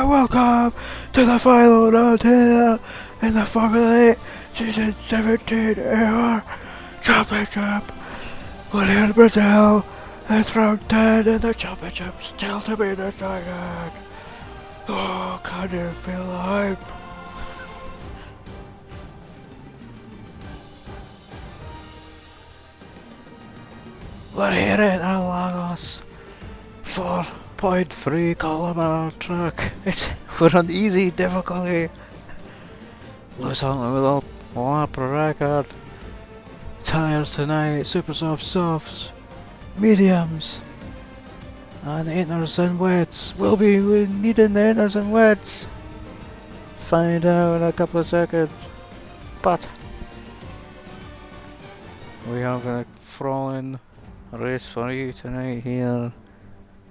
and welcome to the final round here in the Formula 8 Season 17 AOR Championship. We're here in Brazil. It's round 10 in the championship, still to be decided. Oh, can you feel the hype? We're here in Interlagos. 4.3 kilometer track. We're on easy difficulty. Lose on with a lap record. Tires tonight, super soft softs, mediums, and inners and wets. We'll be needing the inners and wets. Find out in a couple of seconds. But we have a thrilling race for you tonight here.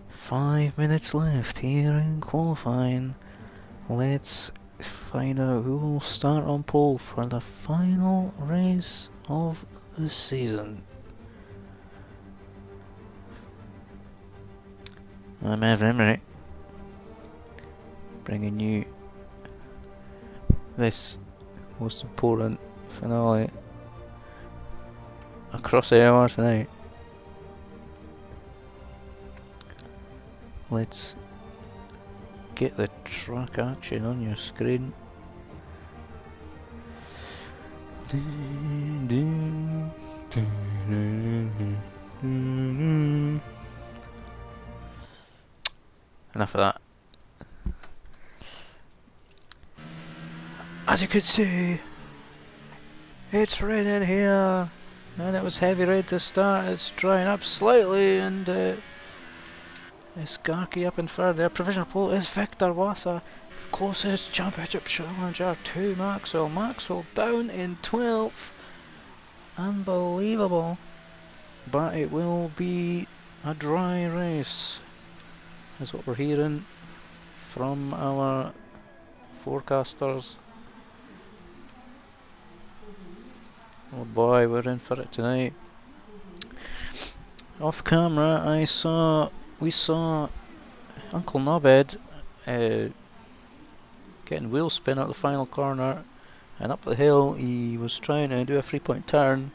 5 minutes left here in qualifying. Let's find out who will start on pole for the final race of the season. I'm Imray, bringing you this most important finale across the AOR tonight. Let's get the track action on your screen. Enough of that. As you can see, it's raining here, and it was heavy rain to start. It's drying up slightly, and it's Garky up in third there. Provisional pole is Victor Wassa. The closest championship challenger to Maxwell. Maxwell down in 12th. Unbelievable. But it will be a dry race, is what we're hearing from our forecasters. Oh boy, we're in for it tonight. Off camera, we saw Uncle Knobhead getting wheel spin at the final corner, and up the hill he was trying to do a 3-point turn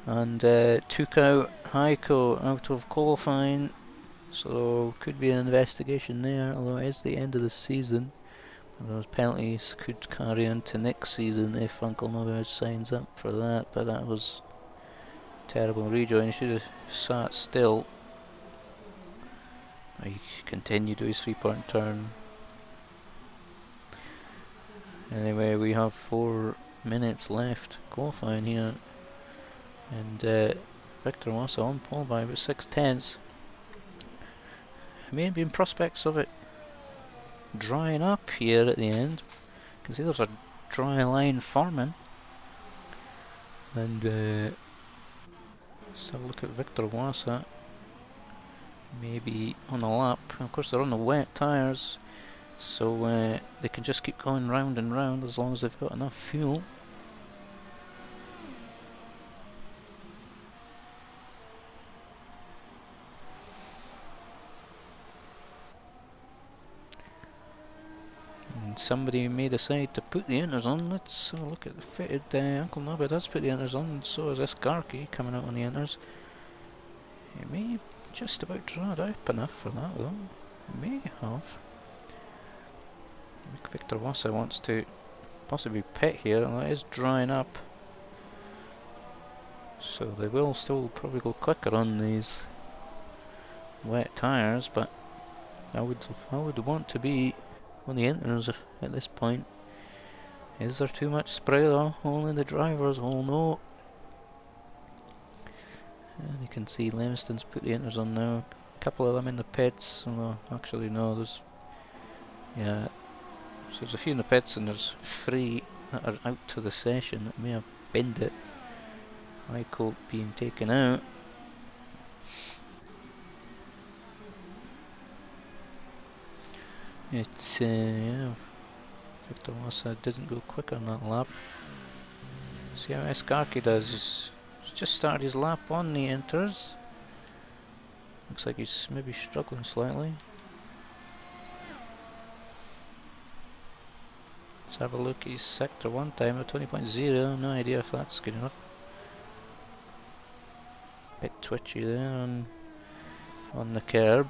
and took out Heiko out of qualifying, so could be an investigation there, although it is the end of the season. Those penalties could carry on to next season if Uncle Knobhead signs up for that, but that was terrible rejoin. He should have sat still. He continued to his 3-point turn. Anyway, we have 4 minutes left qualifying here, and Victor Wassa on pole by about 6/10. Maybe in prospects of it drying up here at the end. You can see there's a dry line forming, and let's have a look at Victor Wassa. Maybe on a lap. Of course, they're on the wet tyres, so they can just keep going round and round as long as they've got enough fuel. And somebody may decide to put the inners on. Let's have a look at the fitted. Uncle Knobhead has put the inners on, and so is this Garky coming out on the inners. He may just about dried up enough for that though. He may have. Victor Wassa wants to possibly pit here, and that is drying up, so they will still probably go quicker on these wet tyres, but I would want to be on the inners at this point. Is there too much spray though? Only the drivers will know. And you can see Lemston's put the inners on now. A couple of them in the pits. Well, actually no, there's so there's a few in the pits, and there's 3 that are out to the session that may have binned it. High coat being taken out. It's yeah, Victor Wassa didn't go quick on that lap. See how Garky does. He's just started his lap on the inters. Looks like he's maybe struggling slightly. Let's have a look at his sector 1 time of 20.0. No idea if that's good enough. Bit twitchy there on the curb.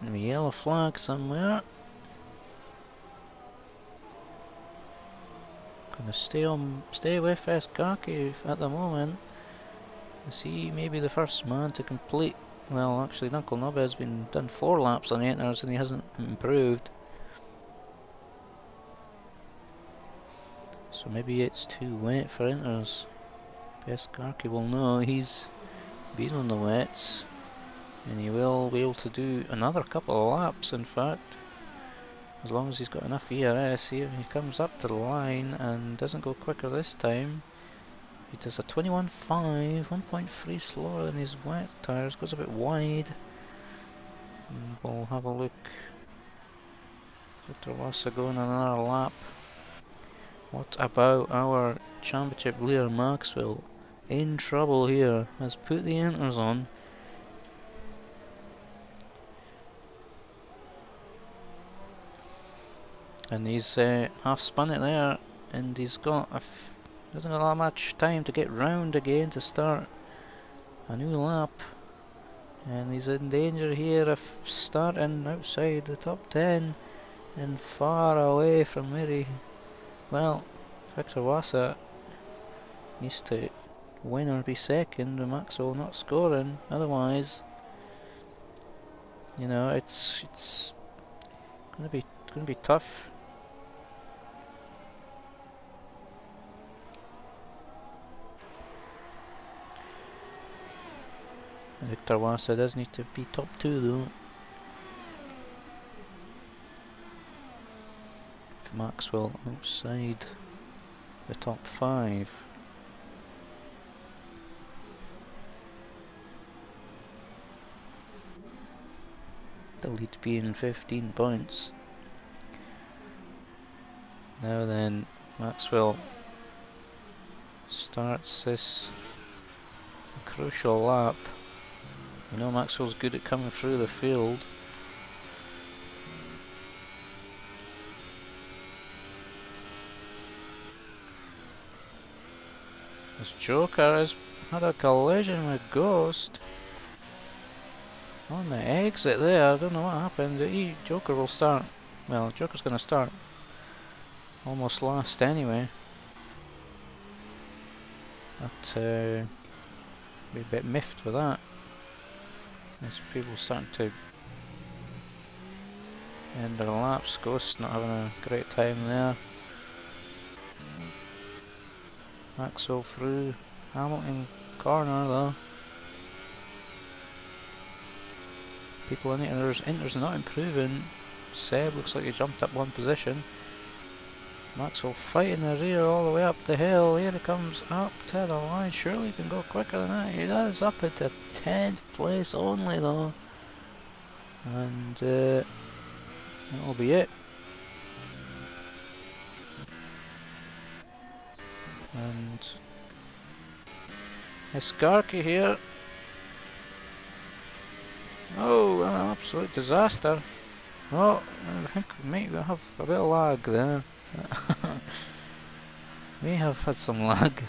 And a yellow flag somewhere. Gonna stay with Eskarki at the moment. Is he maybe the first man to complete? Well, actually, Knuckle Nub has been done 4 laps on the Inters and he hasn't improved. So maybe it's too wet for Inters. Eskarki will know he's been on the wets, and he will be able to do another couple of laps. In fact, as long as he's got enough ERS here, he comes up to the line and doesn't go quicker this time. He does a 21.5, 1.3 slower than his wet tyres, goes a bit wide. And we'll have a look. Victor Wassa going another lap. What about our championship leader Maxwell? In trouble here, has put the Inters on. And he's half spun it there, and he's got doesn't have that much time to get round again to start a new lap, and he's in danger here of starting outside the top 10 and far away from where he, well, Victor Wassa needs to win or be second, and Maxwell not scoring. Otherwise, you know, it's gonna be tough. Victor Wassa does need to be top 2 though. If Maxwell outside the top 5. The lead being 15 points. Now then, Maxwell starts this crucial lap. You know Maxwell's good at coming through the field. This Joker has had a collision with Ghost on the exit there. I don't know what happened. Joker will start. Well, Joker's going to start almost last anyway. But be a bit miffed with that. There's people starting to end their laps. Ghost not having a great time there. Maxwell through Hamilton corner though. People in it, and Inter's not improving. Seb looks like he jumped up 1 position. Maxwell fighting the rear all the way up the hill. Here he comes up to the line. Surely he can go quicker than that. He does, up at the 10th place only though. And that'll be it. And Eskarki here. Oh, an absolute disaster. Oh, I think we might have a bit of lag there. We have had some lag.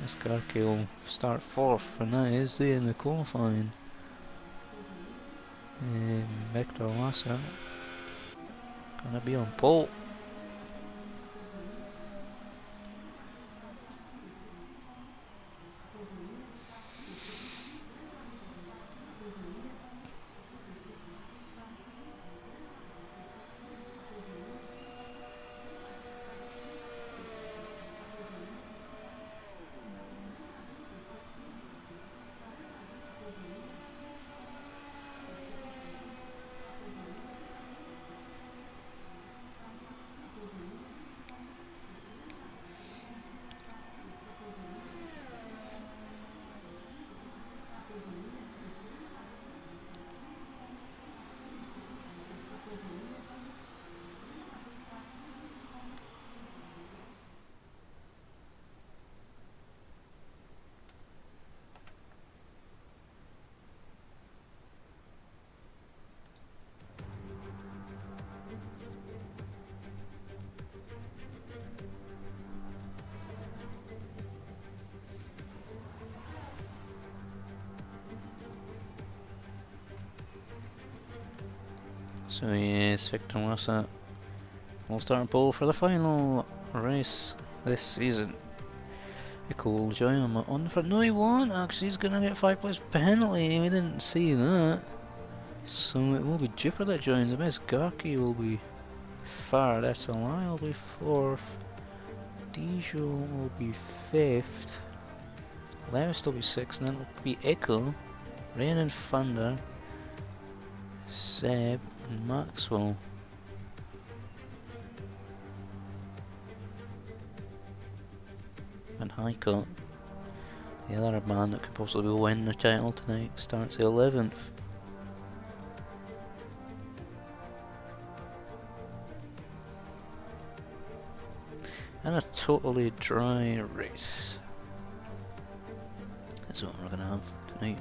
Eskarki will start 4th, and that is the end of qualifying. Victor Wassa gonna be on pole. So yes, Victor Massa will start in pole for the final race this season. Echo will join him on the front. No, he won't actually, he's gonna get 5 place penalty, we didn't see that. So it will be Jipper that joins him. Garky will be third, SLI will be fourth, Dijo will be fifth, Lewis will be sixth, and then it'll be Echo, Rain and Thunder, Seb, and Maxwell. And Heiko, the other man that could possibly win the title tonight, starts 11th. And a totally dry race. That's what we're going to have tonight.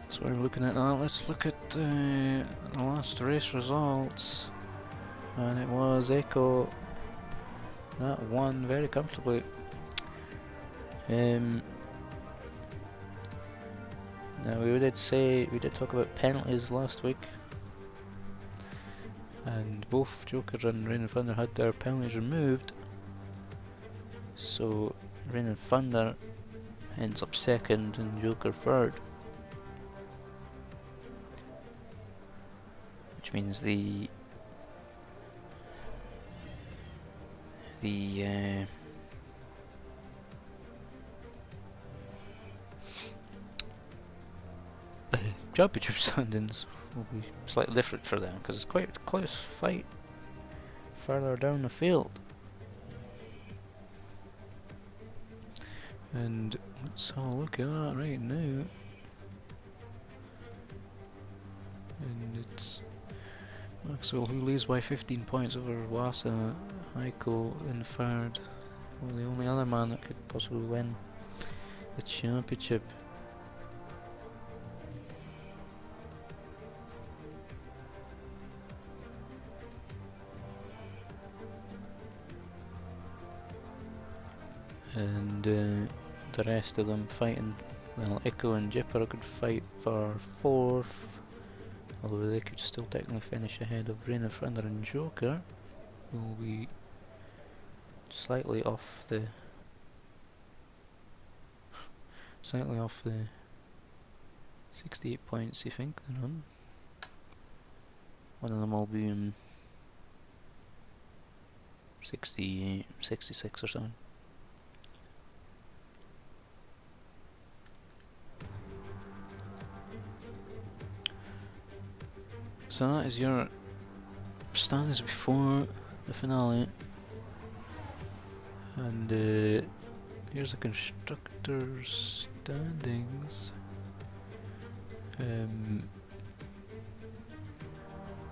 So we're looking at that. Let's look at the last race results. And it was Echo that won very comfortably. Now we did talk about penalties last week. And both Joker and Rain and Thunder had their penalties removed, so Rain and Thunder ends up second and Joker third, which means the championship standings will be slightly different for them because it's quite a close fight further down the field. And let's have a look at that right now. And it's Maxwell who leads by 15 points over Wasa, Heiko in third, well, the only other man that could possibly win the championship. And the rest of them fighting, well, Echo and Jipper could fight for fourth, although they could still technically finish ahead of Rain and Thunder and Joker, who will be slightly off the 68 points you think they're on. One of them will be in 68, 66 or something. So that is your standings before the finale, and here's the constructors' standings.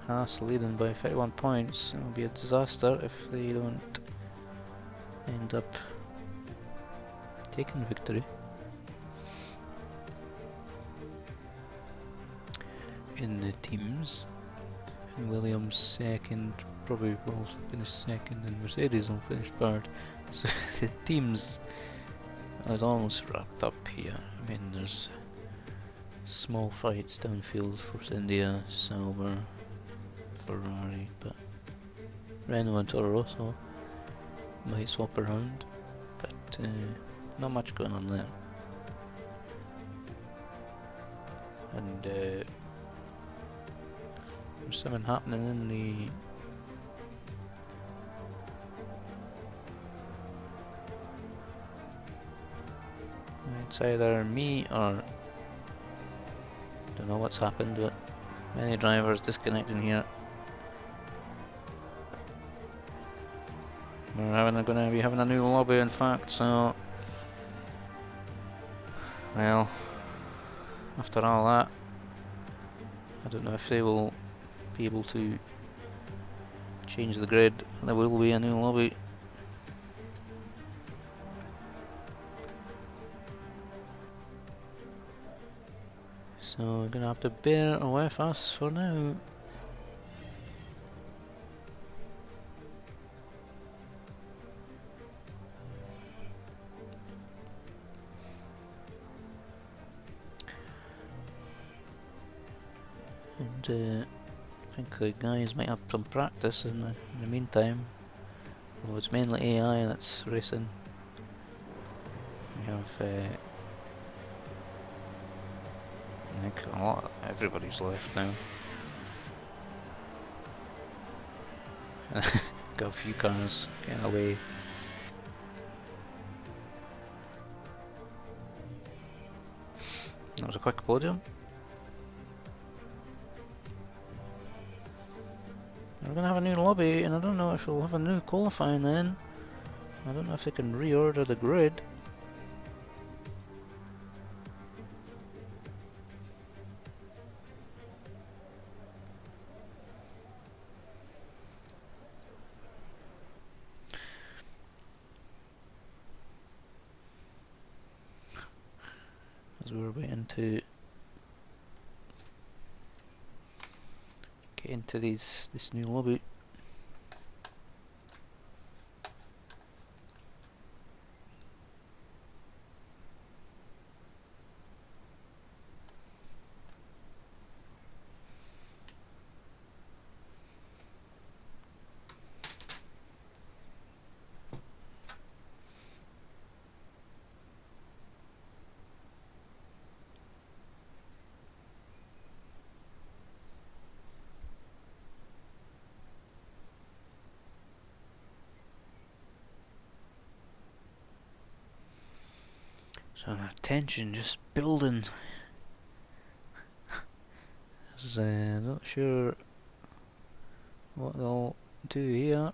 Haas leading by 31 points. It will be a disaster if they don't end up taking victory. In the teams, and Williams second, probably will finish second, and Mercedes will finish third. So the teams is almost wrapped up here. I mean, there's small fights downfield for India, Sauber, Ferrari, but Renault and Toro Rosso might swap around, but not much going on there. And there's something happening in the it's either me or don't know what's happened, but many drivers disconnecting here. We're going to be having a new lobby, in fact, so well, after all that, I don't know if they will be able to change the grid. There will be a new lobby. So we're going to have to bear with us for now. I think the guys might have some practice in the meantime. Although it's mainly AI that's racing. We have, I think everybody's left now. Got a few cars getting away. That was a quick podium. We're gonna have a new lobby, and I don't know if we'll have a new qualifying then. I don't know if they can reorder the grid. As we're waiting to get into this new lobby. So the tension just building. Not sure what they'll do here.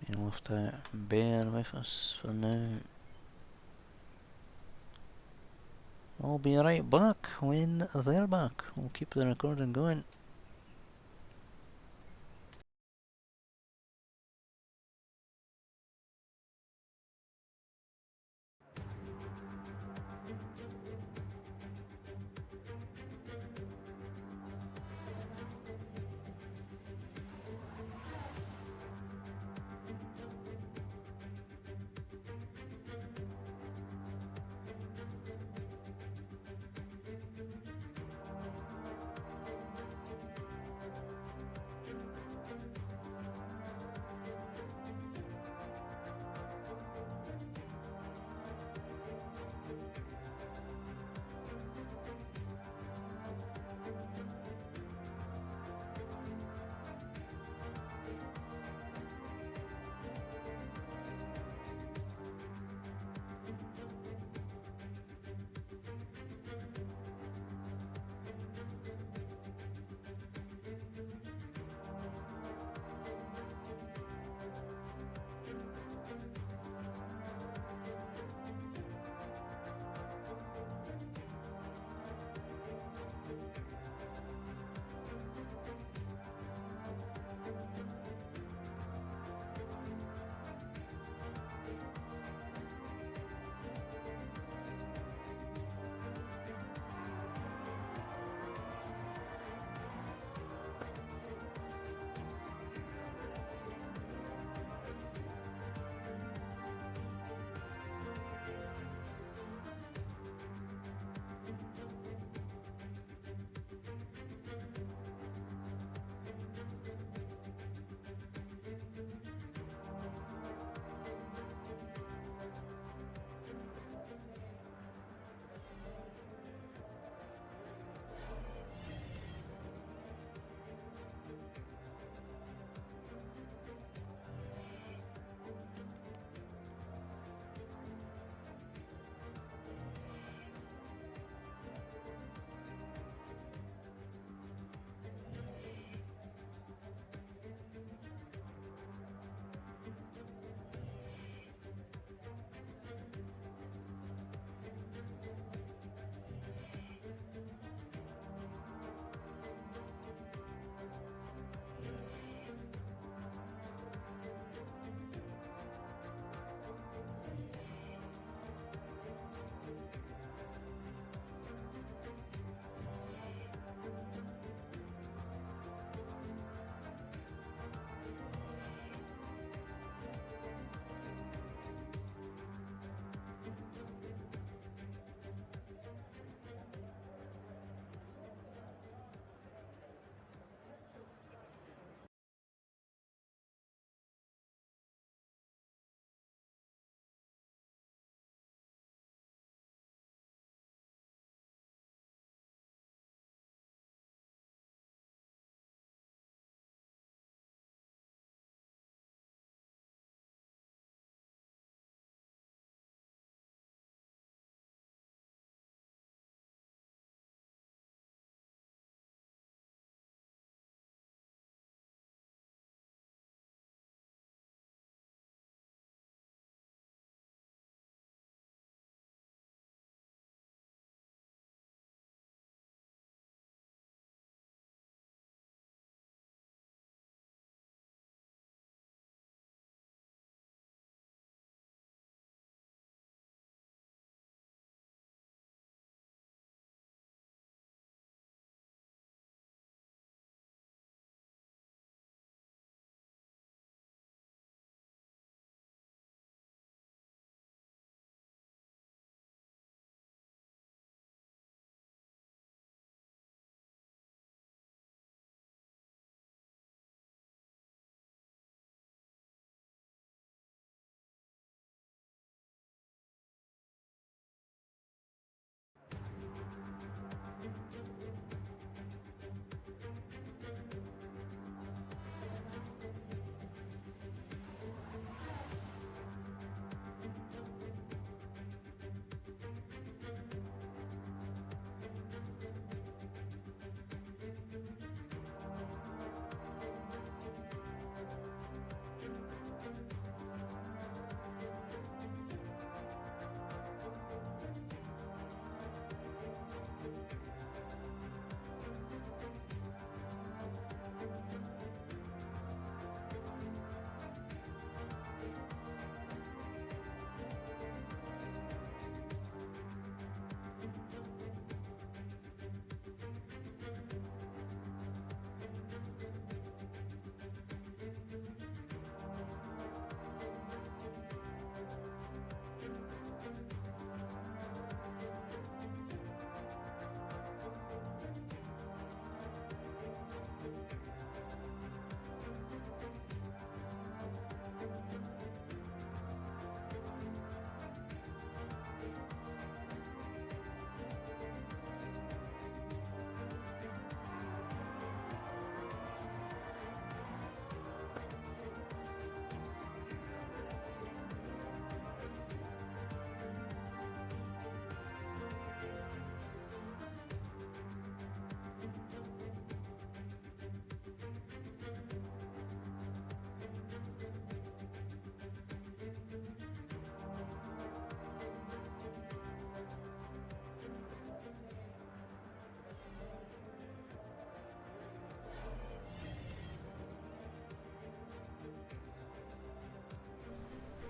You'll have to bear with us for now. I'll be right back when they're back. We'll keep the recording going.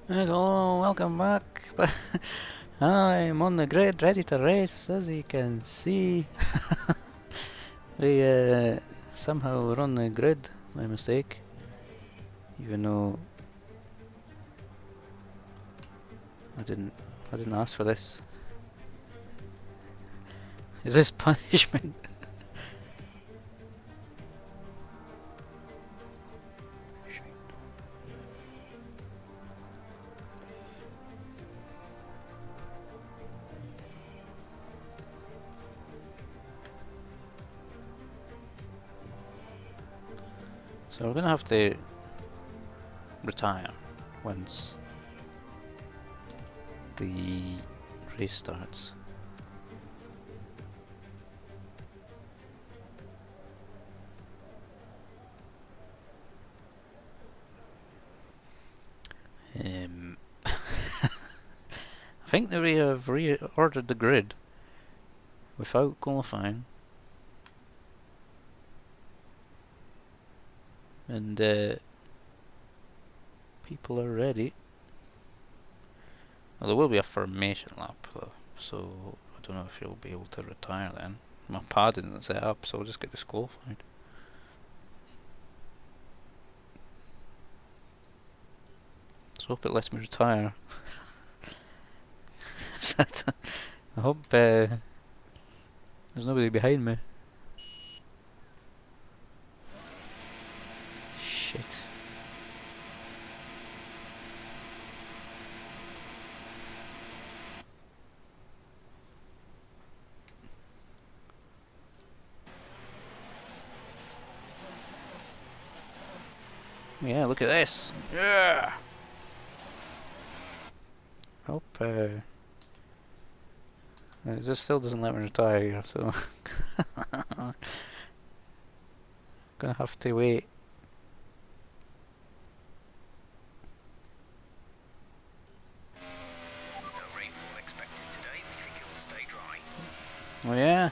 Hello, welcome back. I'm on the grid, ready to race, as you can see. We somehow were on the grid by mistake, even though I didn't ask for this. Is this punishment? So we're gonna have to retire once the race starts. I think that we have reordered the grid without qualifying, and people are ready. Well, there will be a formation lap though, so I don't know if you'll be able to retire then. My pad isn't set up, so I'll just get disqualified. So I hope it lets me retire. I hope there's nobody behind me. Shit. Yeah, look at this. Yeah. Hope this still doesn't let me retire here, so gonna have to wait. No rainfall expected today. We think it will stay dry. Oh yeah,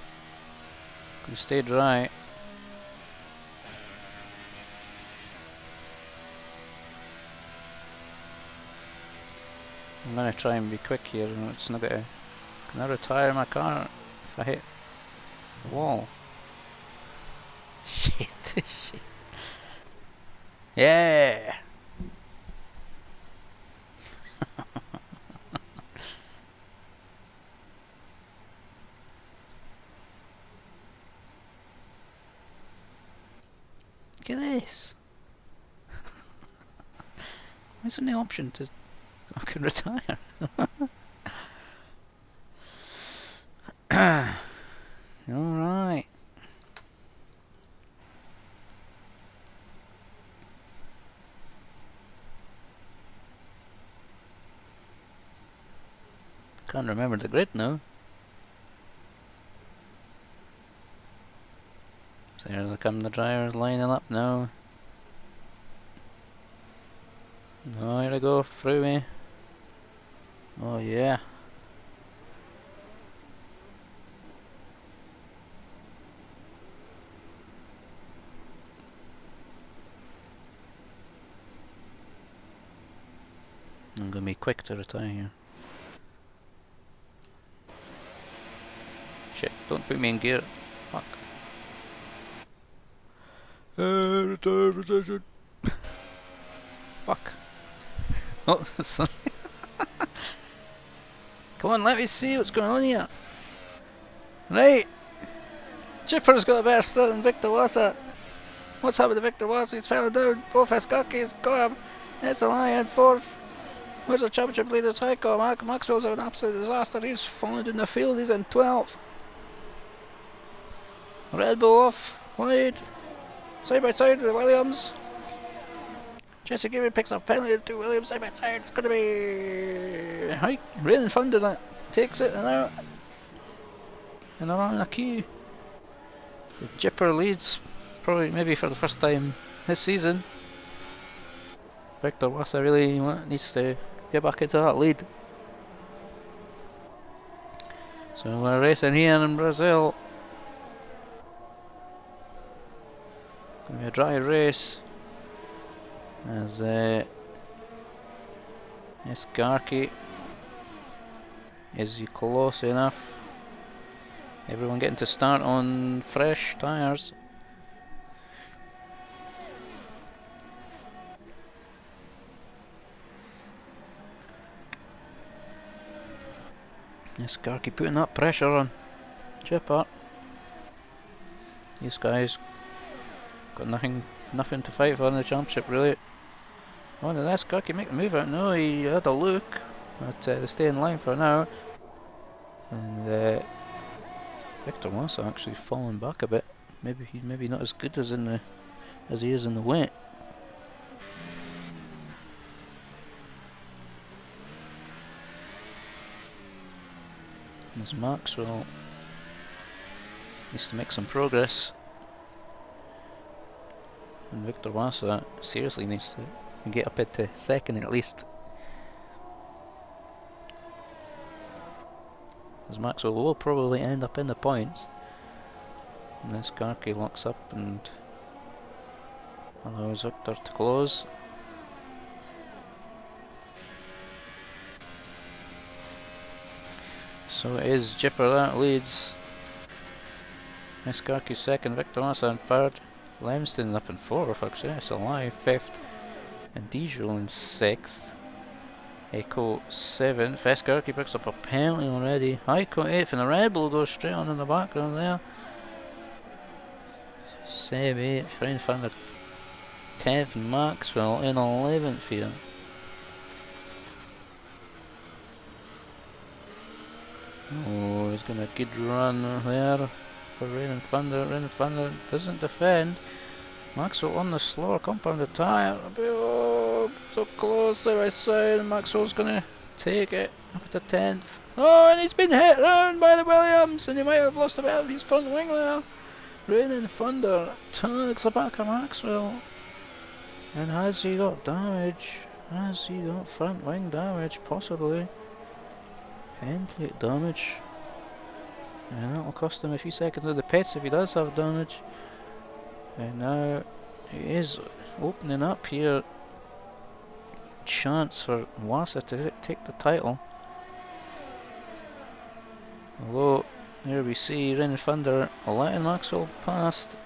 gonna stay dry. I'm gonna try and be quick here, and it's not gonna. Can I retire my car if I hit the wall? Shit, shit. Yeah! Look at this! Why isn't the option to I can retire? Alright. Can't remember the grid now. So there come the drivers lining up now. Oh, here I go, through me. Oh yeah. I'm gonna be quick to retire here. Shit, don't put me in gear. Fuck. Retire position. Fuck. Oh, sorry. Come on, let me see what's going on here. Right. Chipper's got a better start than Victor Wassa. What's happened to Victor Wassa? He's fallen down. Both Escakis got him. It's a lion fourth. Where's the championship leaders? Heiko Maxwell's an absolute disaster. He's fallen in the field. He's in 12th. Red Bull off. Wide. Side by side with Williams. Jesse Gibbon picks up penalty to Williams side by side. It's going to be Hike right in front of that. Takes it and out. And around a queue. The Jipper leads, probably maybe for the first time this season. Victor Wassa really needs to get back into that lead. So we're racing here in Brazil. Gonna be a dry race as Yes, Garky. Is he close enough? Everyone getting to start on fresh tyres. Yes, Garky putting that pressure on Chipper. These guys got nothing to fight for in the championship, really. Oh, and this Garky make the move out. No, he had a look, but they stay in line for now. And Victor Massa actually falling back a bit. Maybe not as good as he is in the wet. As Maxwell needs to make some progress, and Victor Massa seriously needs to get up into second at least. As Maxwell will probably end up in the points. And this Garky locks up and allows Victor to close. So it is Jipper that leads. Miss Garky second, Victor Massa in third. Lemston up in fourth, actually, that's a lie, fifth. And Dijou in sixth. Echo seventh. S. Garky picks up a penalty already. Heiko eighth, and the Red Bull goes straight on in the background there. Seb eighth, Friend Finder 10th, Maxwell in 11th here. Oh, he's got a good run there for Rain and Thunder. Rain and Thunder doesn't defend. Maxwell on the slower compounded tyre. Oh, so close side by side. Maxwell's gonna take it up to 10th. Oh, and he's been hit round by the Williams, and he might have lost a bit of his front wing there. Rain and Thunder tags the back of Maxwell. And has he got damage? Has he got front wing damage? Possibly. End plate damage. And that'll cost him a few seconds of the pits if he does have damage. And now he is opening up here. Chance for Wassa to take the title. Although, here we see Rain Thunder letting Maxwell past.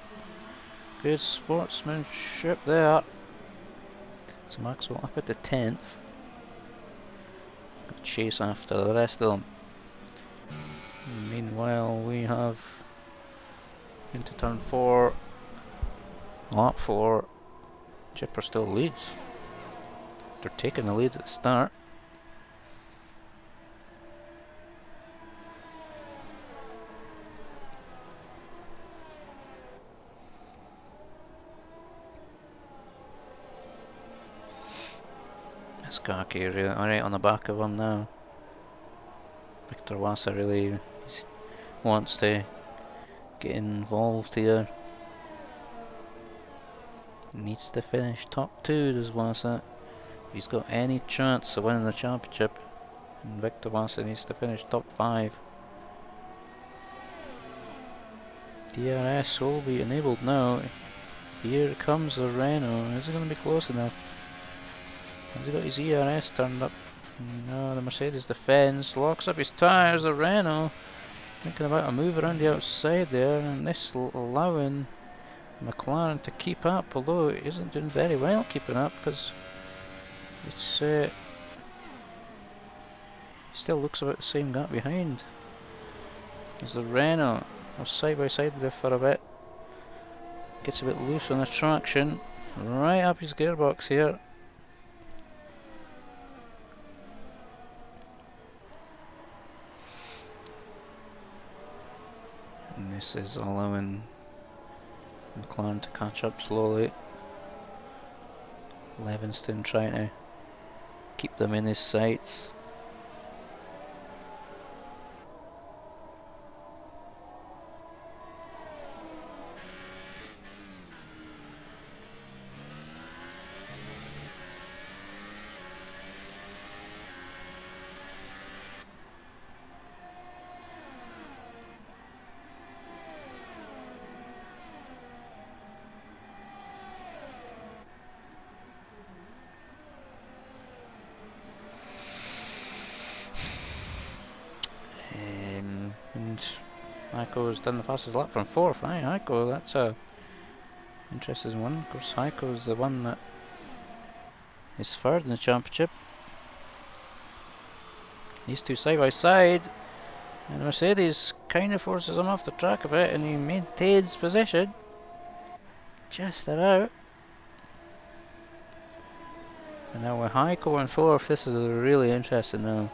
Good sportsmanship there. So Maxwell up at the 10th. Chase after the rest of them. Meanwhile, we have into turn 4, lap 4. Jipper still leads. They're taking the lead at the start. Garky really right on the back of him now. Victor Wassa really wants to get involved here. Needs to finish top 2, does Wassa, if he's got any chance of winning the championship. And Victor Wassa needs to finish top 5. DRS will be enabled now. Here comes the Renault. Is it going to be close enough? Has he got his ERS turned up? No, the Mercedes defends, locks up his tyres, the Renault thinking about a move around the outside there, and this allowing McLaren to keep up, although it isn't doing very well keeping up because it's still looks about the same gap behind as the Renault. Or side by side there for a bit, gets a bit loose on the traction, right up his gearbox here. And this is allowing McLaren to catch up slowly. Levinston trying to keep them in his sights. Heiko's done the fastest lap from 4th. Aye, Heiko, that's a interesting one. Of course, Heiko's the one that is 3rd in the championship. These two side by side, and Mercedes kind of forces him off the track a bit, and he maintains position. Just about. And now with Heiko in 4th, this is really interesting now.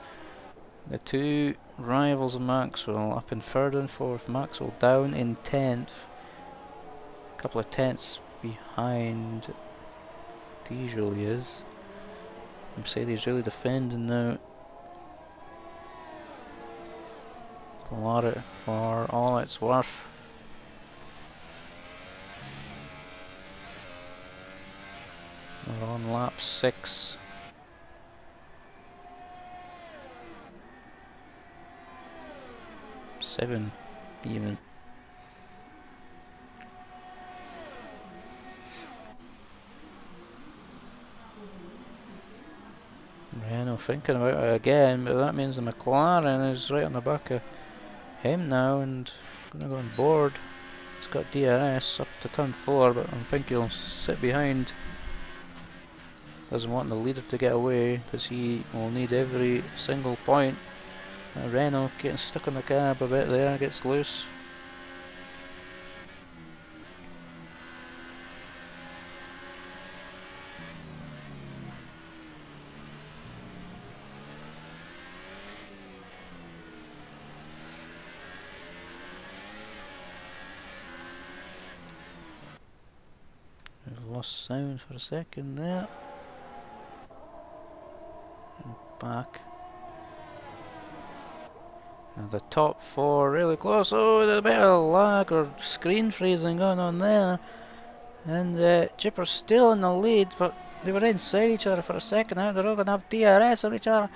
The two rivals of Maxwell up in 3rd and 4th. Maxwell down in 10th. A couple of tenths behind Diesel he is. Mercedes really defending now. For all it's worth. We're on lap 6. Seven, even. Renault thinking about it again, but that means the McLaren is right on the back of him now and gonna go on board. He's got DRS up to turn 4, but I think he'll sit behind. Doesn't want the leader to get away because he will need every single point. Renault getting stuck on the cab a bit there, gets loose. We've lost sound for a second there. And back. Now the top 4 really close. Oh, there's a bit of lag or screen freezing going on there. And Chipper's still in the lead, but they were inside each other for a second now. They're all going to have DRS on each other.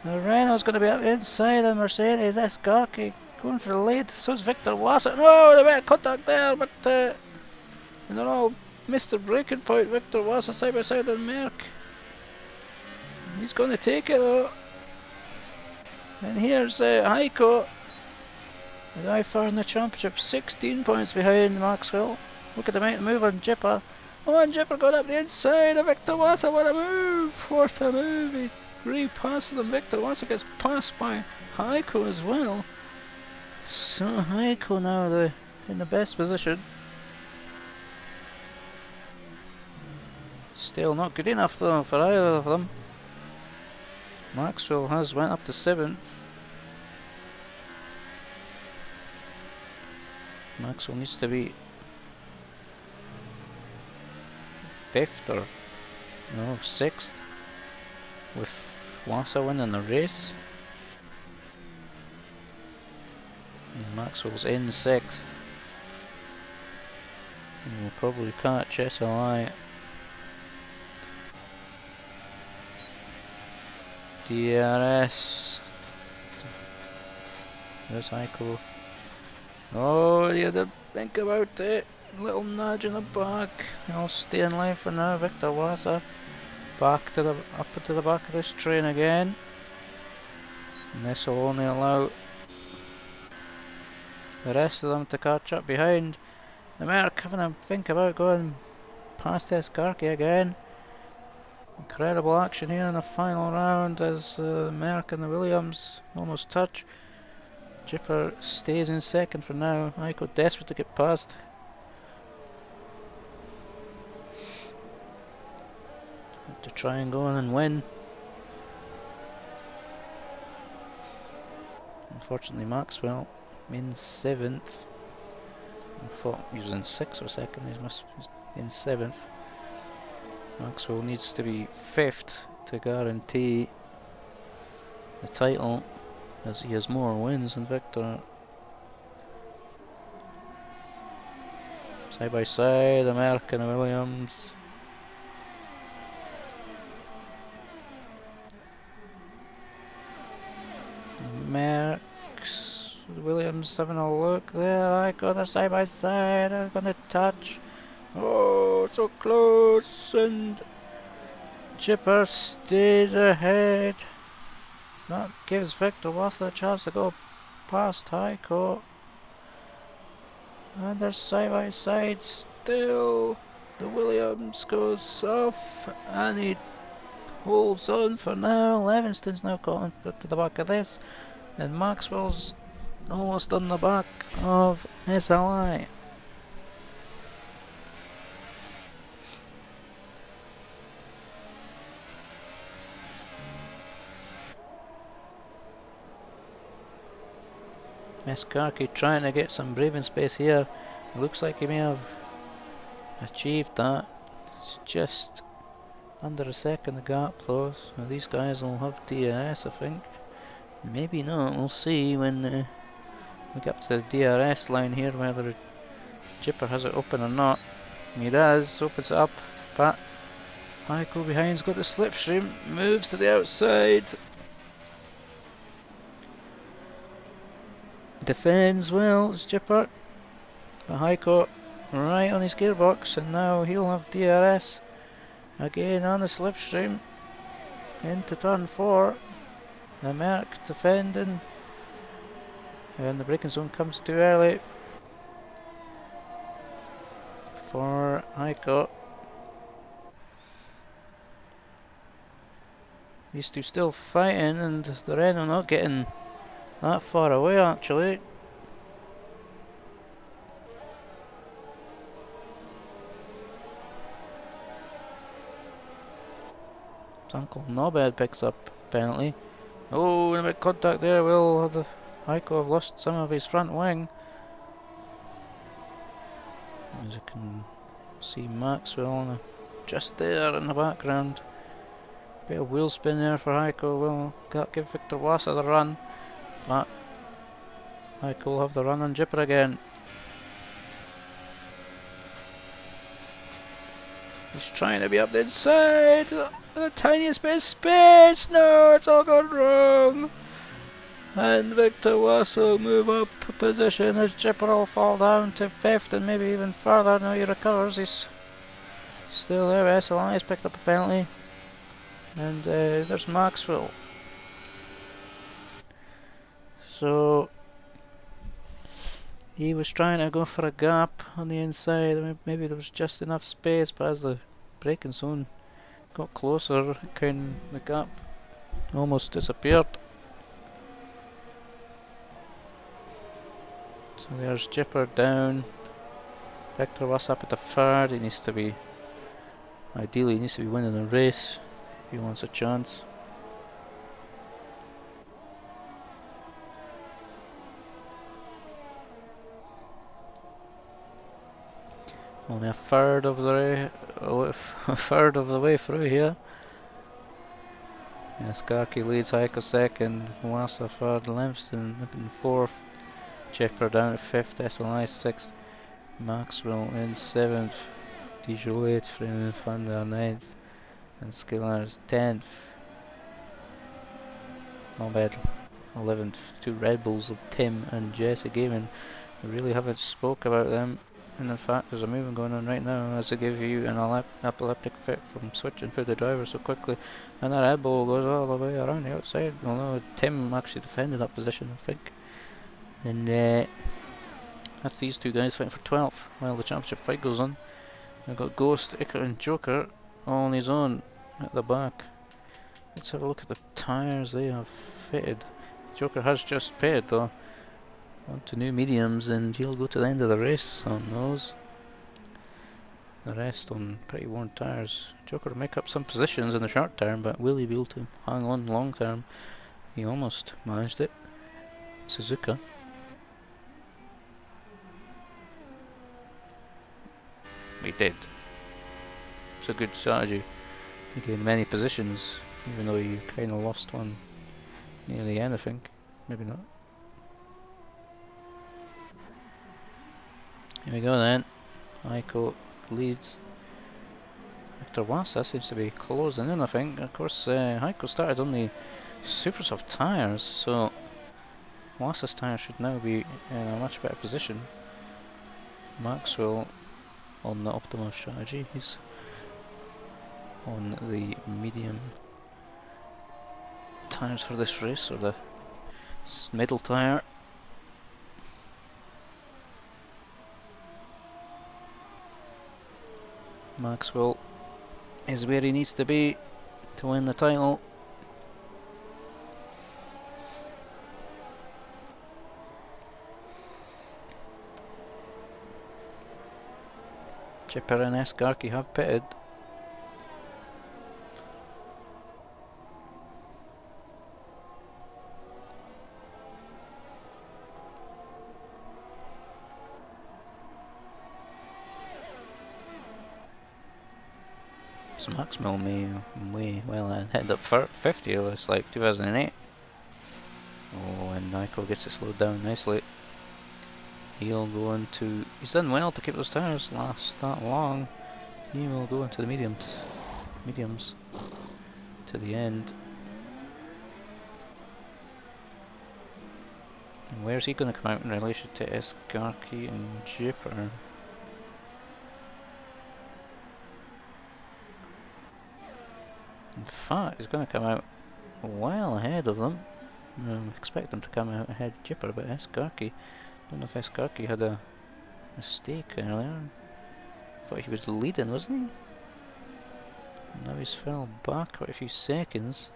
The Renault's going to be up inside the Mercedes. That's Garkey going for the lead. So's Victor Wasser. No, a bit of contact there, but and they're all missed the braking point. Victor Wasser side by side with Merck. He's going to take it though. And here's Heiko, the guy far in the championship, 16 points behind Maxwell. Look at the move on Jipper. Oh, and Jipper going up the inside of Victor Wasser. What a move! What a move! He repasses him. Victor Wasser gets passed by Heiko as well. So Heiko now in the best position. Still not good enough though for either of them. Maxwell has went up to 7th. Maxwell needs to be 5th or no 6th with Wasser winning the race. And Maxwell's in 6th. And will probably catch SLI. DRS. There's Heiko. Oh, you had to think about it. Little nudge in the back. I'll stay in line for now. Victor Wasser back to the up to the back of this train again. And this will only allow the rest of them to catch up behind. The Merc having a think about going past this Garkey again. Incredible action here in the final round as Merck and the Williams almost touch. Jipper stays in 2nd for now. Heiko desperate to get past. To try and go on and win. Unfortunately Maxwell in 7th. I thought he was in 6th for a second. He's in 7th. Maxwell needs to be 5th to guarantee the title, as he has more wins than Victor. Side by side, the Merck and the Williams. Merck's Williams having a look there. I got her side by side. I'm gonna touch. Oh, so close, and Chipper stays ahead. That gives Victor Wasser a chance to go past Heiko. And they're side by side still. The Williams goes off and he holds on for now. Levinston's now caught to the back of this, and Maxwell's almost on the back of SLI. Meskarki trying to get some breathing space here. It looks like he may have achieved that. It's just under a second the gap though. So these guys will have DRS, I think. Maybe not, we'll see when we get up to the DRS line here, whether Jipper has it open or not. He does, opens it up, but Heiko behind's got the slipstream, moves to the outside. Defends well, it's Jipper. But Heiko right on his gearbox, and now he'll have DRS again on the slipstream into turn 4. The Merc defending, and the braking zone comes too early for Heiko. These two still fighting, and the Renault not getting that far away actually. Uncle Knobhead picks up penalty. Oh, a bit of contact there. Will the Heiko have lost some of his front wing? As you can see, Maxwell just there in the background. Bit of wheel spin there for Heiko. Will give Victor Wassa the run, but Heiko will have the run on Jipper again. He's trying to be up the inside. The tiniest bit of space. No, it's all gone wrong. And Victor Wassa will move up a position as Jipper will fall down to 5th and maybe even further. Now he recovers. He's still there. SLI has picked up a penalty. And there's Maxwell. So he was trying to go for a gap on the inside. Maybe there was just enough space, but as the braking zone got closer, the gap almost disappeared. So there's Jipper down. Victor Wassa up at the 3rd. He needs to be, ideally, he needs to be winning the race if he wants a chance. Only a third of the way through here. Skarki leads, Heiko 2nd, Wassa 3rd, Livingston in 4th, Jipper down to 5th, SLI 6th, Maxwell in 7th, Dijon 8th, Freeman van der 9th, and Skillers 10th. Nobed 11th. Two Red Bulls of Tim and Jesse Gaming. We really haven't spoke about them. And in fact, there's a movement going on right now as they give you an epileptic fit from switching through the driver so quickly. And that Red Bull goes all the way around the outside. Although Tim actually defended that position, I think. And that's these two guys fighting for 12th while the championship fight goes on. We've got Ghost, Iker and Joker all on his own at the back. Let's have a look at the tyres they have fitted. Joker has just pitted though. On to new mediums, and he'll go to the end of the race on those. The rest on pretty worn tyres. Joker will make up some positions in the short term, but will he be able to hang on long term? He almost managed it. Suzuka. He did. It's a good strategy. He gained many positions, even though he kind of lost one near the end, I think. Maybe not. Here we go then. Heiko leads. Victor Wassa seems to be closing in, I think. Of course, Heiko started on the super soft tyres, so Wassa's tyre should now be in a much better position. Maxwell on the optimal strategy. He's on the medium tyres for this race, or the middle tyre. Maxwell is where he needs to be to win the title. Chipper and Eskarki have pitted. So Maxwell may well head up for 50, looks like 2008. Oh, and Nyko gets it slowed down nicely. He'll go into... He's done well to keep those tires last that long. He will go into the mediums to the end. And where's he going to come out in relation to Eskarki and Jipper? In fact, he's going to come out well ahead of them. I expect them to come out ahead of Jipper, but Eskarki, don't know if Eskarki had a mistake earlier. Thought he was leading, wasn't he? Now he's fell back quite a few seconds.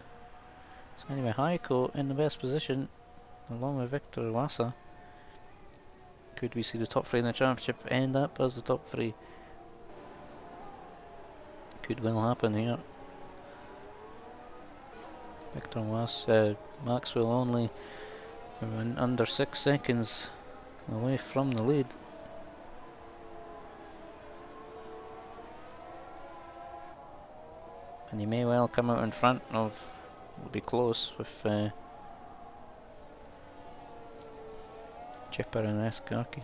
So anyway, Heiko in the best position, along with Victor Wassa. Could we see the top three in the championship end up as the top three? Could well happen here. Victor Wassa, Maxwell only under 6 seconds away from the lead. And he may well come out in front of, will be close with Chipper and Eskarki.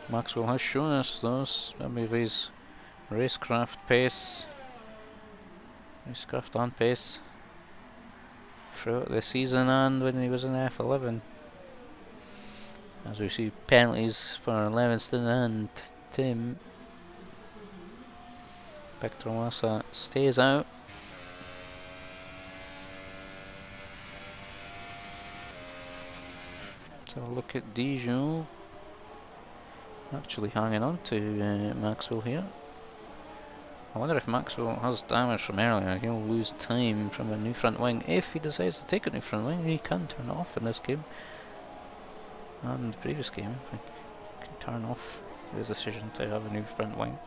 Maxwell has shown us those, maybe of his racecraft pace, racecraft on pace throughout the season and when he was in F11. As we see penalties for Livingston and Tim. Victor Wassa stays out. Let's have a look at Dijon. Actually hanging on to Maxwell here. I wonder if Maxwell has damage from earlier. He'll lose time from a new front wing. If he decides to take a new front wing, he can turn it off in this game. And the previous game, he can turn off the decision to have a new front wing.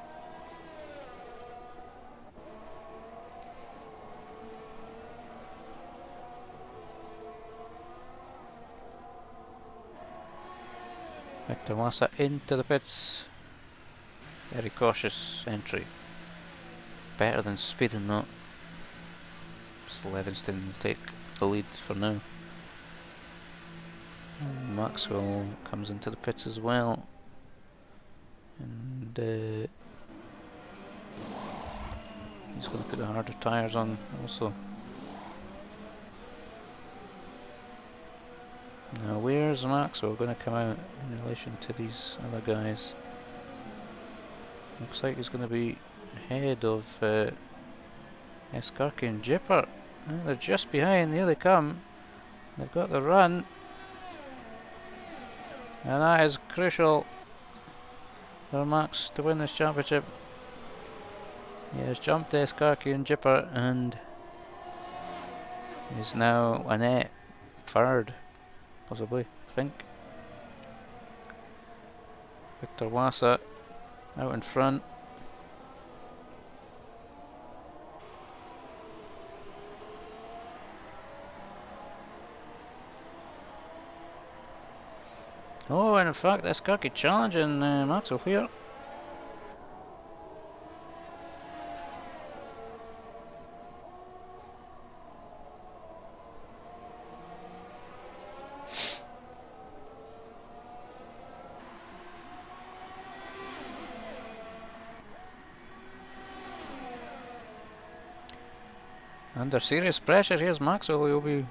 Victor Wassa into the pits. Very cautious entry. Better than speeding that. Just Livingston will take the lead for now. And Maxwell comes into the pits as well. And he's going to put the harder tyres on also. Now where's Maxwell going to come out in relation to these other guys? Looks like he's going to be ahead of Eskarki and Jipper. They're just behind, here they come. They've got the run. And that is crucial for Max to win this championship. He has jumped Eskarki and Jipper and is now Annette third. Possibly, I think. Victor Wassa out in front. Oh, and in fact, Eskarki challenging Maxwell here. Under serious pressure, here's Maxwell. He'll be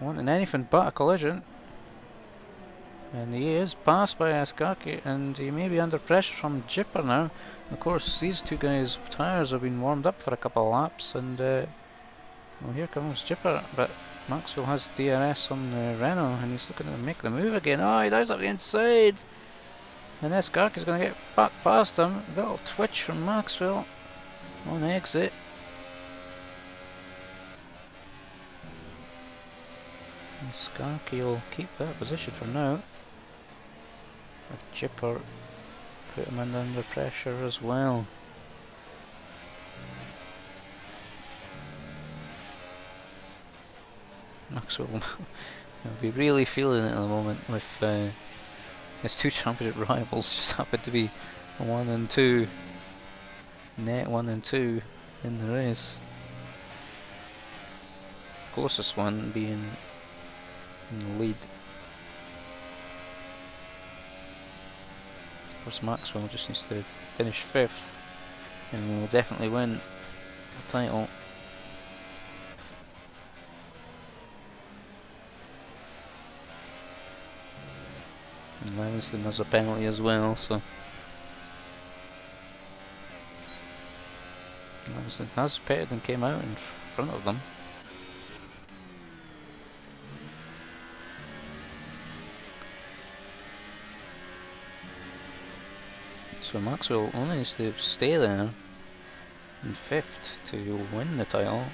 wanting anything but a collision. And he is passed by Eskarki, and he may be under pressure from Jipper now. Of course, these two guys' tyres have been warmed up for a couple of laps, and well, here comes Jipper, but Maxwell has DRS on the Renault and he's looking to make the move again. Oh, he dives up the inside! And Escark is going to get back past him. A little twitch from Maxwell on exit. And Skarky will keep that position for now. If Chipper put him under pressure as well. Maxwell will be really feeling it at the moment with his two championship rivals just happen to be 1 and 2, net 1 and 2 in the race. Closest one being in the lead. Of course, Maxwell just needs to finish 5th and will definitely win the title. And Livingston has a penalty as well, so Livingston has pitted and came out in front of them. So Maxwell only needs to stay there in 5th to win the title,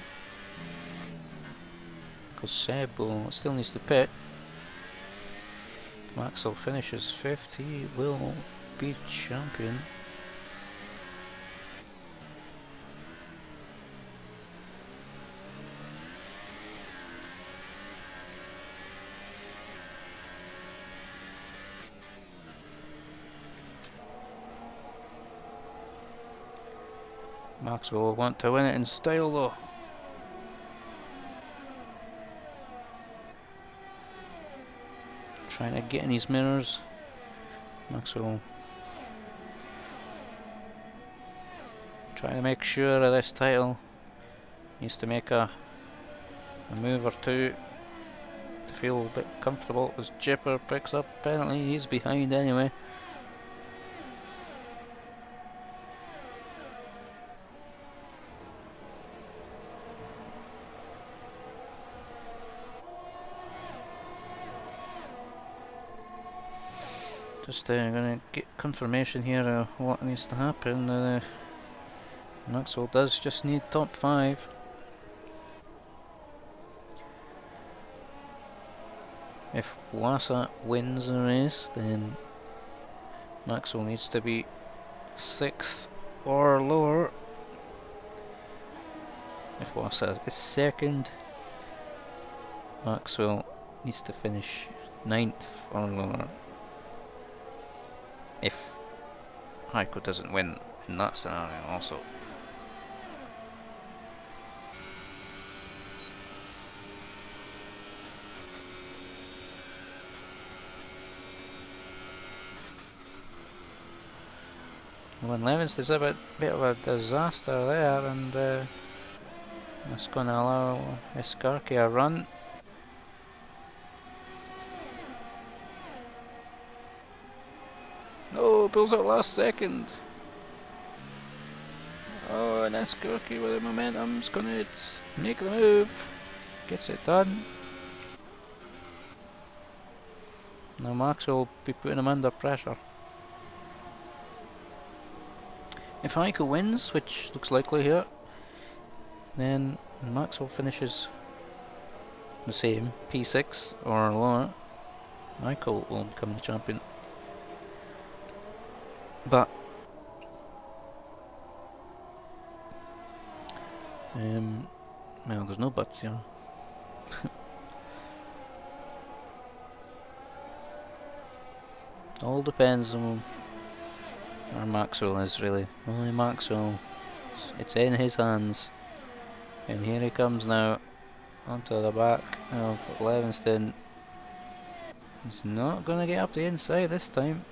because Seb still needs to pit. If Maxwell finishes 5th, he will be champion. Maxwell will want to win it in style though. Trying to get in his mirrors. Maxwell trying to make sure of this title. Needs to make a move or two to feel a bit comfortable as Chipper picks up a penalty. He's behind anyway. Just gonna get confirmation here of what needs to happen. Maxwell does just need top 5. If Wasa wins the race, then Maxwell needs to be 6th or lower. If Wasa is 2nd, Maxwell needs to finish 9th or lower. If Heiko doesn't win in that scenario also. When Livingston's a bit of a disaster there, and that's going to allow Escarki a run. Oh, pulls out last second. Oh, and Escarki with the momentum's going to make the move. Gets it done. Now Max will be putting him under pressure. If Heiko wins, which looks likely here, then Maxwell finishes the same, P6 or lower. Heiko will become the champion. But well, there's no buts here. All depends on where Maxwell is, really. Only Maxwell. It's in his hands. And here he comes now onto the back of Livingston. He's not going to get up the inside this time.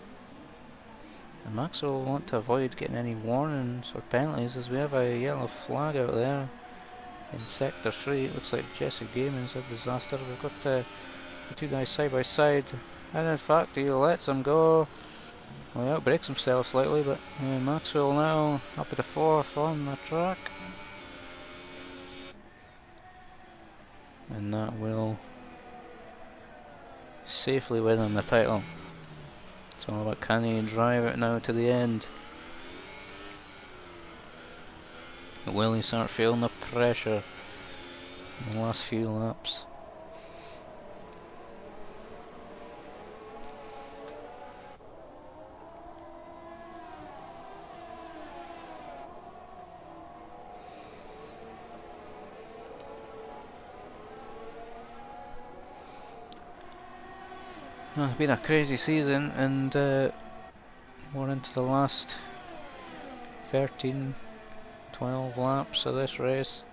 And Maxwell will want to avoid getting any warnings or penalties, as we have a yellow flag out there in Sector 3. It looks like Jesse Gaming's a disaster. We've got the two guys side by side, and in fact he lets him go. Well, he outbreaks himself slightly, but Maxwell now up at the 4th on the track. and that will safely win him the title. It's all about can he drive it now to the end? Will he start feeling the pressure in the last few laps? Well, it's been a crazy season, and we're into the last 13, 12 laps of this race.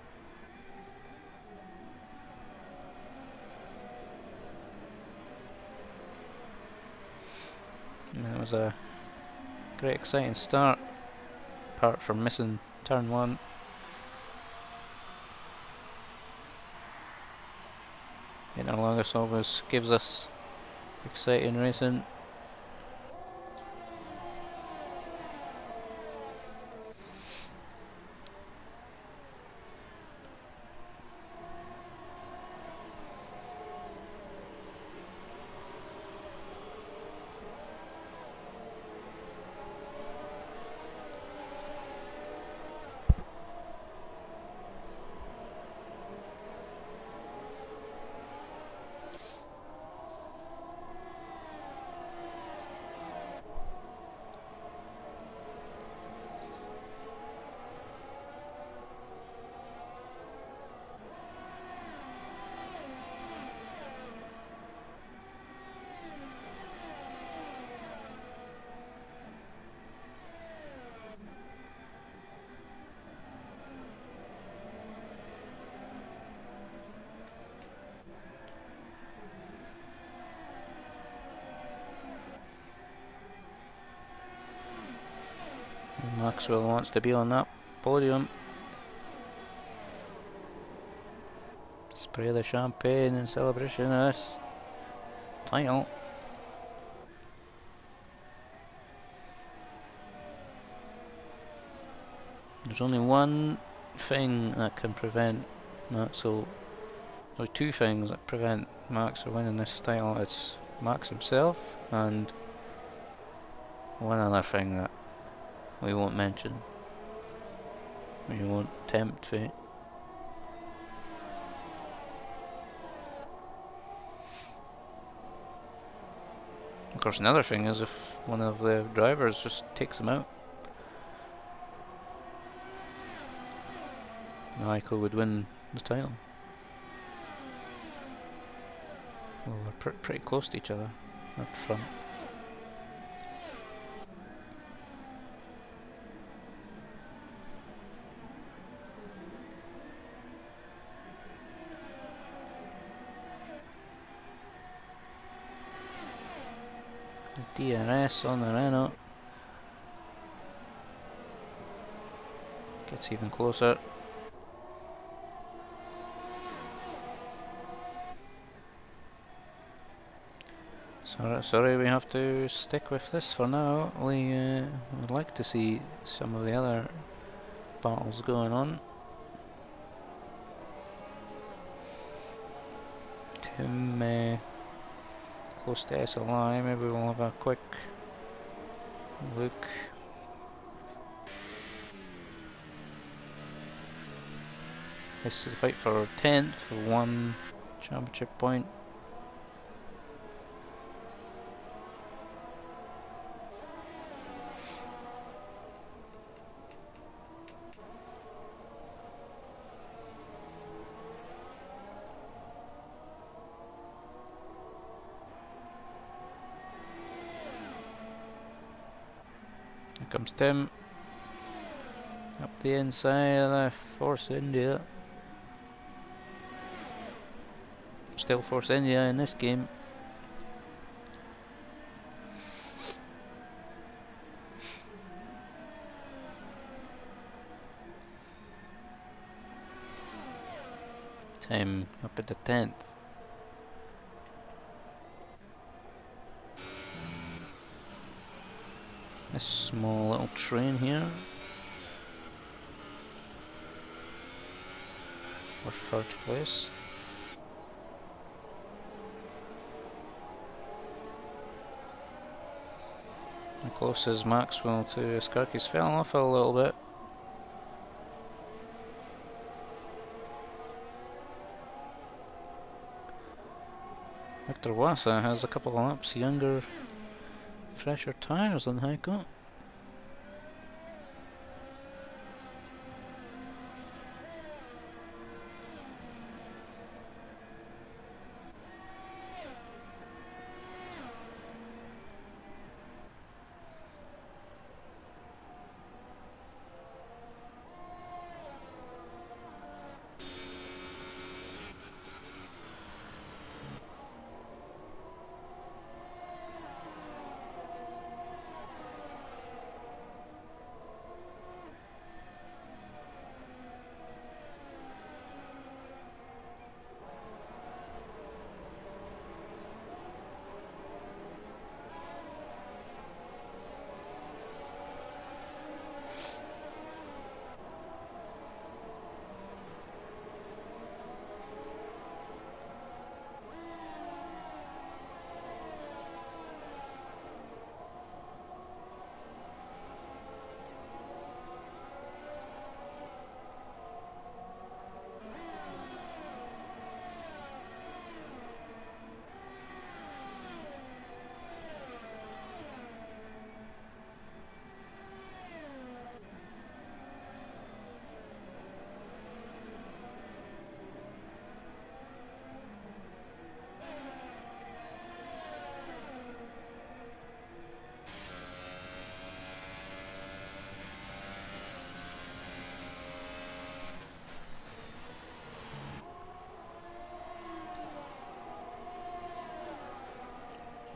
And it was a great exciting start, apart from missing turn 1. Interlagos always gives us exciting racing. And Maxwell wants to be on that podium. Spray the champagne in celebration of this title. There's only one thing that can prevent Maxwell. There's two things that prevent Max from winning this title. It's Max himself and one other thing that we won't mention. We won't tempt fate. Of course, another thing is if one of the drivers just takes him out. Michael would win the title. Well, they're pretty close to each other up front. The DRS on the Renault gets even closer. Sorry, we have to stick with this for now. We would like to see some of the other battles going on. Tim close to SLI, maybe we'll have a quick look. This is a fight for 10th for 1 championship point. Here comes Tim up the inside of the Force India. Still Force India in this game. Tim up at the 10th. This small little train here for third place. close is Maxwell to Skarkis? Fell off a little bit. Victor Wassa has a couple of laps younger, fresher tyres than Heiko.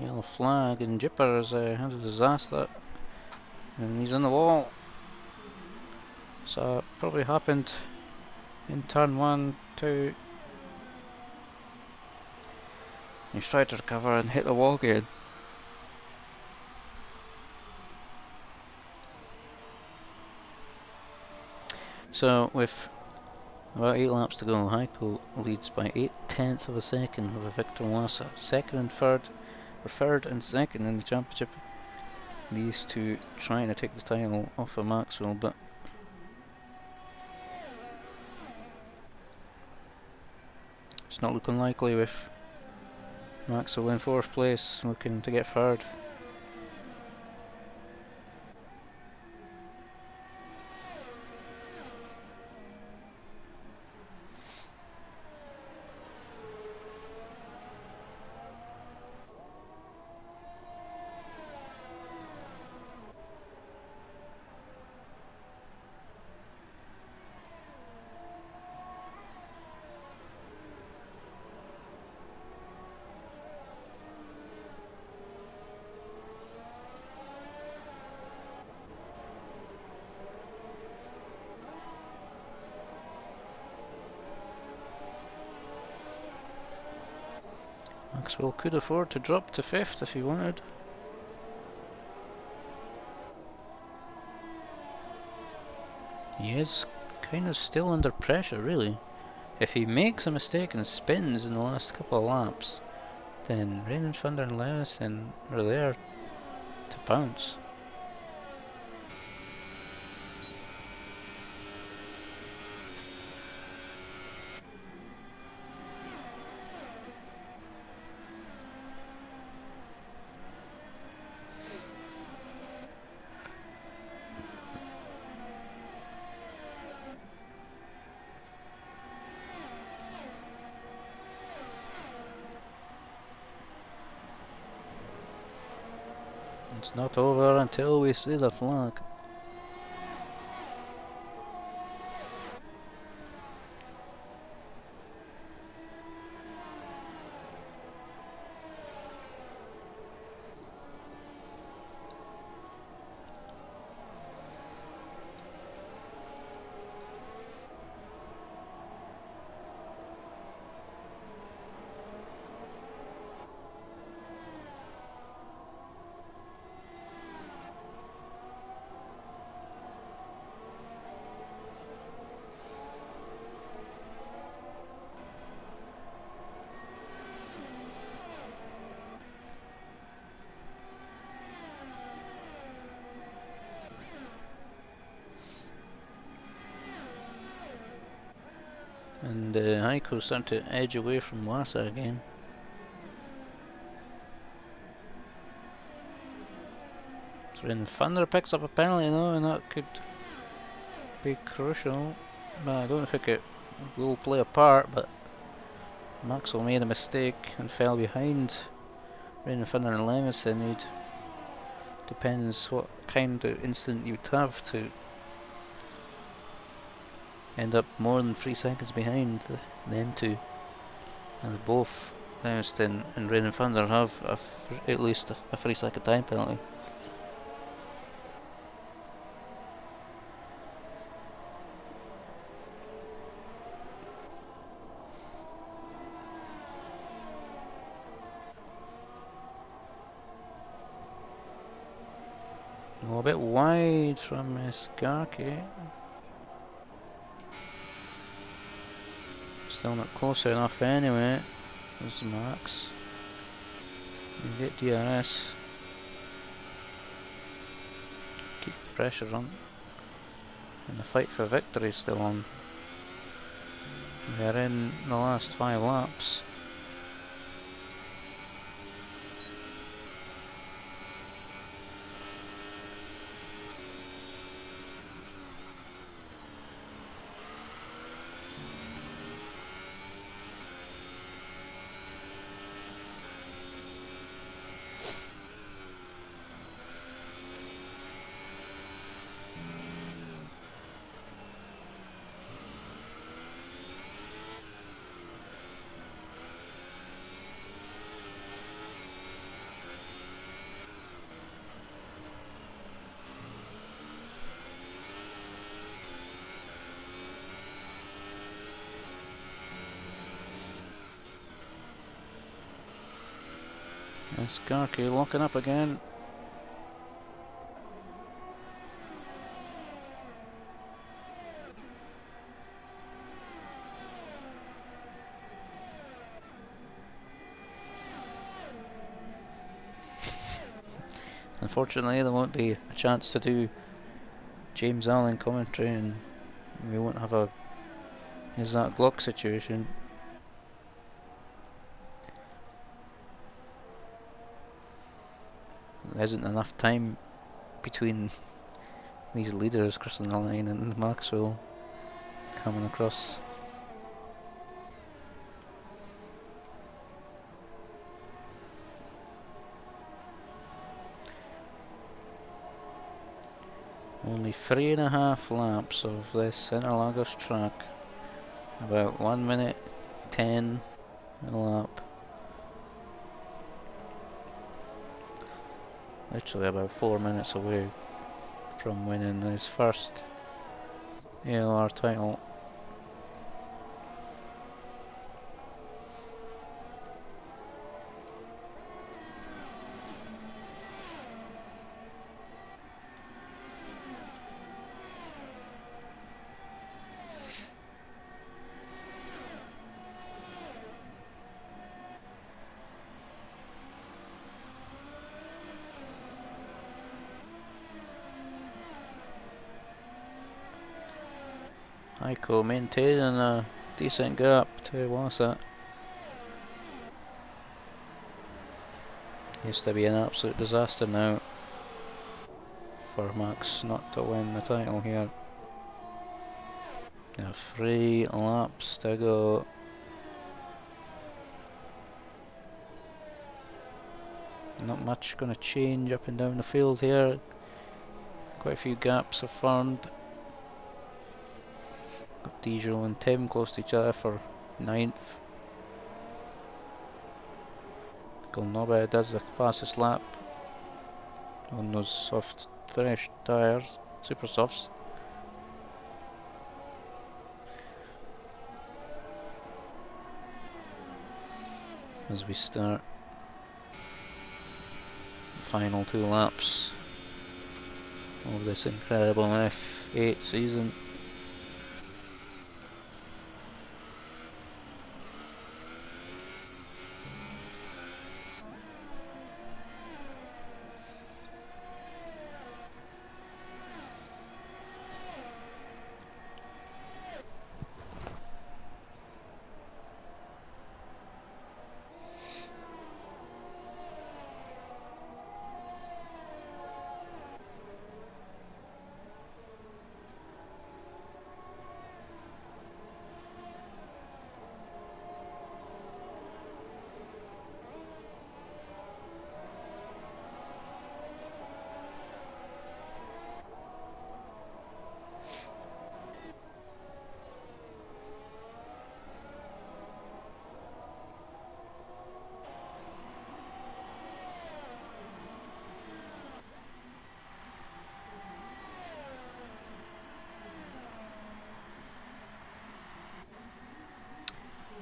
Yellow flag and Jipper has had a disaster and he's in the wall. So it probably happened in turn 1, 2. He's tried to recover and hit the wall again. So with about 8 laps to go, Heiko leads by 0.8 of a second over Victor Wassa. Second and third, or third and second in the championship. These two trying to take the title off of Maxwell, but it's not looking likely with Maxwell in 4th place, looking to get third. Maxwell could afford to drop to 5th if he wanted. He is kind of still under pressure, really. If he makes a mistake and spins in the last couple of laps, then Raymond van der Leyen are there to bounce. It's not over until we see the flag. And Heiko's starting to edge away from Lassa again. So then Thunder picks up a penalty though, and that could be crucial. But I don't think it will play a part, but Maxwell made a mistake and fell behind Rain Thunder and Lemison. It depends what kind of incident you'd have to end up more than 3 seconds behind them two. And both Lemison and Rain and Thunder have at least a 3-second time penalty. A bit wide from Skarky. Still not close enough anyway. There's Max. You get DRS. Keep the pressure on. And the fight for victory is still on. We're in the last 5 laps. And Skarky locking up again. Unfortunately, there won't be a chance to do James Allen commentary, and we won't have a Isaac Glock situation. There isn't enough time between these leaders crossing the line and Maxwell coming across. Only 3.5 laps of this Interlagos track. About 1 minute 10 a lap. Literally about 4 minutes away from winning his first AOR title. Heiko maintaining a decent gap to Lassa. Used to be an absolute disaster now for Max not to win the title here. Now 3 laps to go. Not much going to change up and down the field here. Quite a few gaps are formed. Got Diesel and Tim close to each other for 9th. Golnoba does the fastest lap on those soft finish tyres, super softs. As we start the final 2 laps of this incredible F8 season.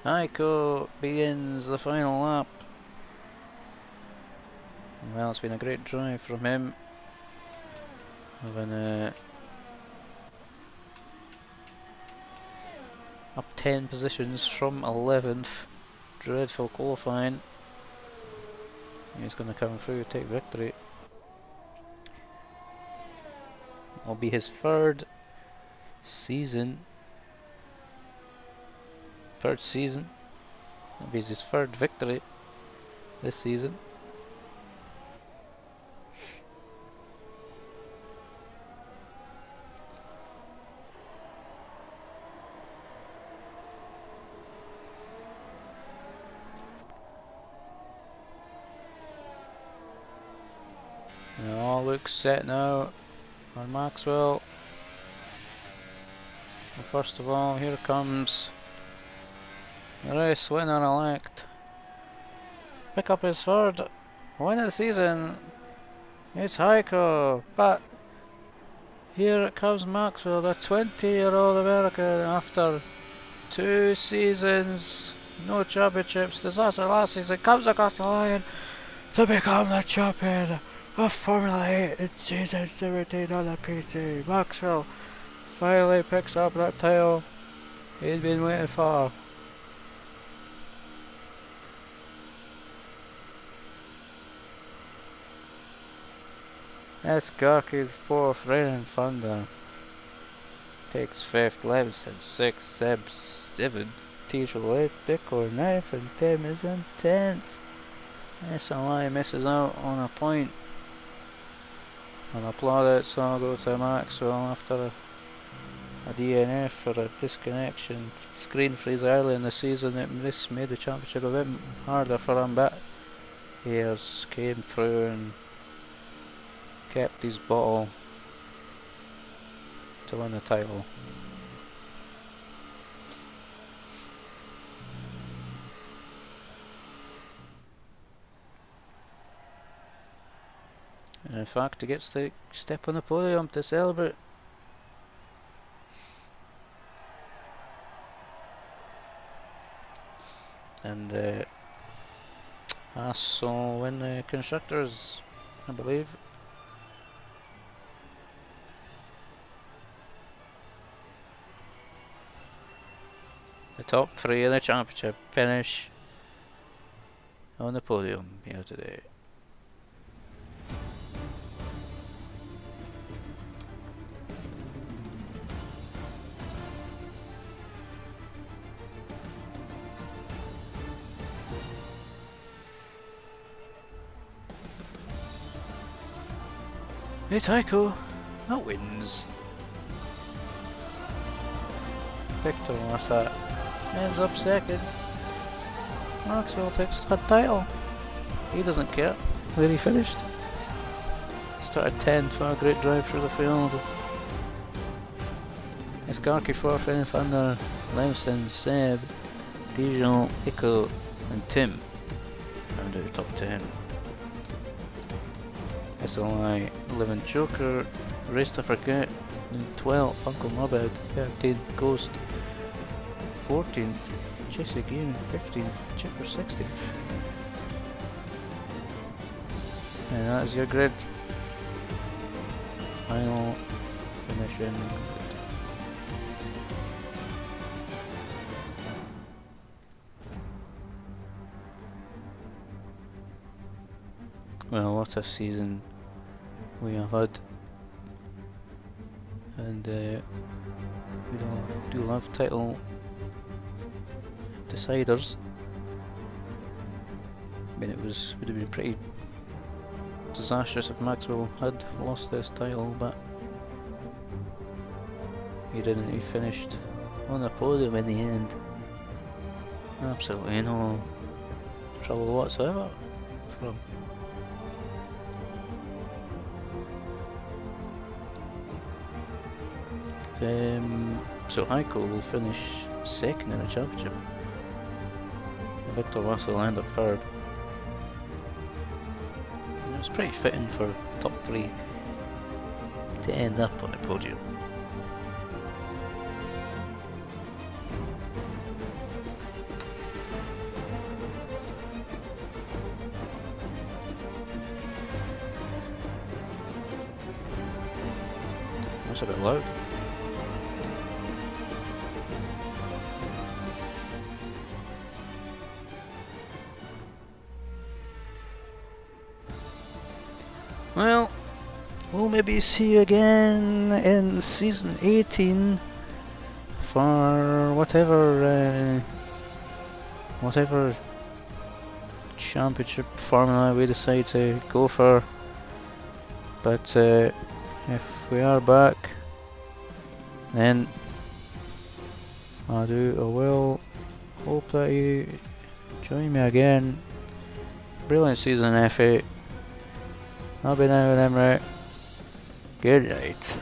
Heiko begins the final lap. Well, it's been a great drive from him. Having up 10 positions from 11th. Dreadful qualifying. He's going to come through, take victory. It'll be his third season. It'll be his third victory this season. It all looks set now on Maxwell. And first of all, here comes the race winner elect. Pick up his third win of the season. It's Heiko, but here it comes Maxwell, the 20-year-old American, after 2 seasons, no championships. Disaster last season, comes across the line to become the champion of Formula 8 in season 17 on the PC. Maxwell finally picks up that title he'd been waiting for. Eskarki's 4th reigning thunder. Takes 5th, Levinson 6th, Seb 7th, Tijol 8th, Dicor 9th, and Tim is in 10th. SLI misses out on a point. I'll applaud it, so I'll go to Maxwell after a DNF for a disconnection. Screen freeze early in the season. This made the championship a bit harder for him, but he came through and kept his bottle to win the title. And in fact, he gets to step on the podium to celebrate. And Haas will win the constructors, I believe. The top 3 in the championship finish on the podium here today. It's Heiko that wins. Victor Massa ends up 2nd. Maxwell takes the title. He doesn't care where he finished. Started 10th for a great drive through the field. Eskarki 4th in Thunder, Lemson, Seb, Dijon, Iko, and Tim round out the top 10. SLI 11th Joker, Race to Forget, 12th Uncle Mubad, 13th Ghost, 14th Jesse Gaming, 15th Chipper, 16th. And that is your grid. Final finishing grid. Well, what a season we have had, and we do love title deciders. I mean, would have been pretty disastrous if Maxwell had lost this title, but he didn't. He finished on the podium in the end. Absolutely no trouble whatsoever for him. So Heiko will finish 2nd in the championship. Victor Russell will end up 3rd. It was pretty fitting for top 3 to end up on the podium. That's a bit loud. Well, we'll maybe see you again in season 18 for whatever championship formula we decide to go for. But if we are back, then I will hope that you join me again. Brilliant season F8. I'll be now with Imray. Good night.